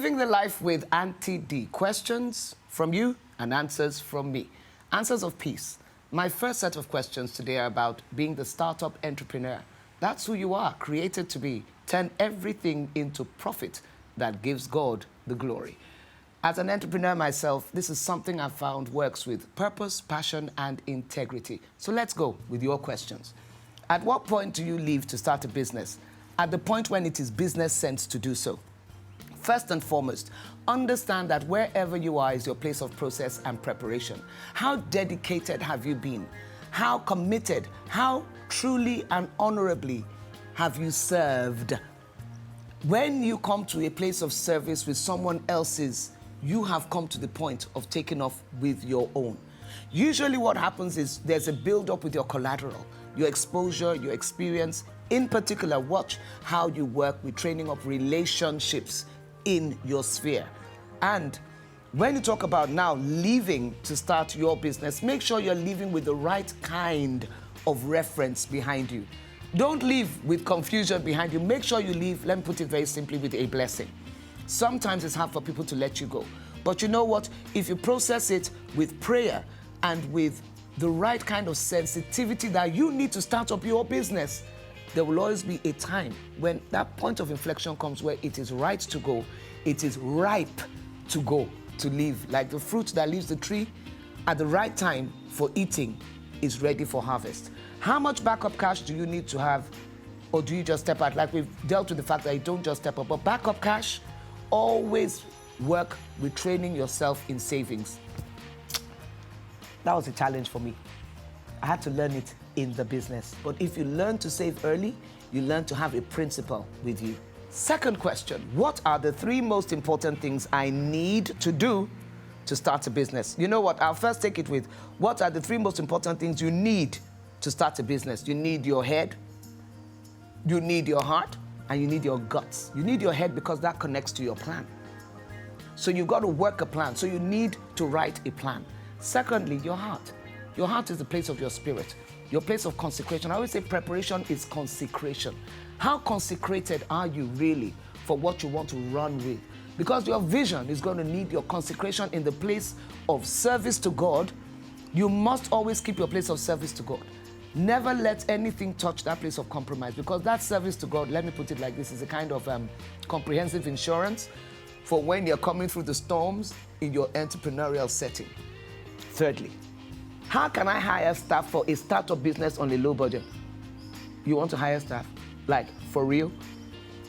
Living the life with Aunty D. Questions from you and answers from me. Answers of peace. My first set of questions today are about being the startup entrepreneur. That's who you are, created to be. Turn everything into profit that gives God the glory. As an entrepreneur myself, this is something I've found works with purpose, passion, and integrity. So let's go with your questions. At what point do you leave to start a business? At the point when it is business sense to do so. First and foremost, understand that wherever you are is your place of process and preparation. How dedicated have you been? How committed, how truly and honorably have you served? When you come to a place of service with someone else's, you have come to the point of taking off with your own. Usually what happens is there's a build-up with your collateral, your exposure, your experience. In particular, watch how you work with training up relationships in your sphere. And when you talk about now leaving to start your business, make sure you're leaving with the right kind of reference behind you. Don't leave with confusion behind you. Make sure you leave, let me put it very simply, with a blessing. Sometimes it's hard for people to let you go. But you know what? If you process it with prayer and with the right kind of sensitivity that you need to start up your business, there will always be a time when that point of inflection comes where it is right to go, it is ripe to go, to leave. Like the fruit that leaves the tree, at the right time for eating, is ready for harvest. How much backup cash do you need to have, or do you just step out? Like we've dealt with the fact that you don't just step up, but backup cash, always work with training yourself in savings. That was a challenge for me. I had to learn it in the business. But if you learn to save early, you learn to have a principle with you. Second question, what are the 3 most important things I need to do to start a business? You know what, I'll first take it with, what are the 3 most important things you need to start a business? You need your head, you need your heart, and you need your guts. You need your head because that connects to your plan. So you've got to work a plan. So you need to write a plan. Secondly, your heart. Your heart is the place of your spirit, your place of consecration. I always say preparation is consecration. How consecrated are you really for what you want to run with? Because your vision is going to need your consecration in the place of service to God. You must always keep your place of service to God. Never let anything touch that place of compromise, because that service to God, let me put it like this, is a kind of comprehensive insurance for when you're coming through the storms in your entrepreneurial setting. Thirdly, how can I hire staff for a startup business on a low budget? You want to hire staff? Like, for real?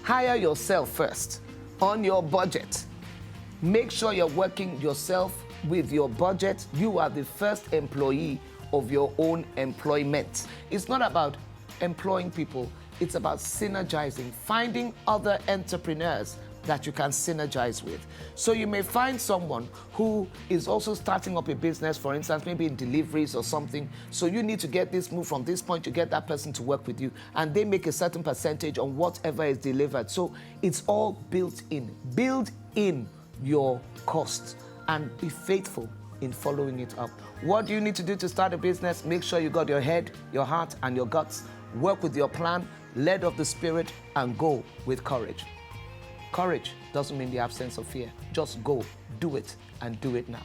Hire yourself first, on your budget. Make sure you're working yourself with your budget. You are the first employee of your own employment. It's not about employing people, it's about synergizing, finding other entrepreneurs that you can synergize with. So you may find someone who is also starting up a business, for instance, maybe in deliveries or something. So you need to get this move from this point to get that person to work with you, and they make a certain percentage on whatever is delivered. So it's all built in. Build in your costs and be faithful in following it up. What do you need to do to start a business? Make sure you got your head, your heart, and your guts. Work with your plan, led of the Spirit, and go with courage. Courage doesn't mean the absence of fear. Just go, do it, and do it now.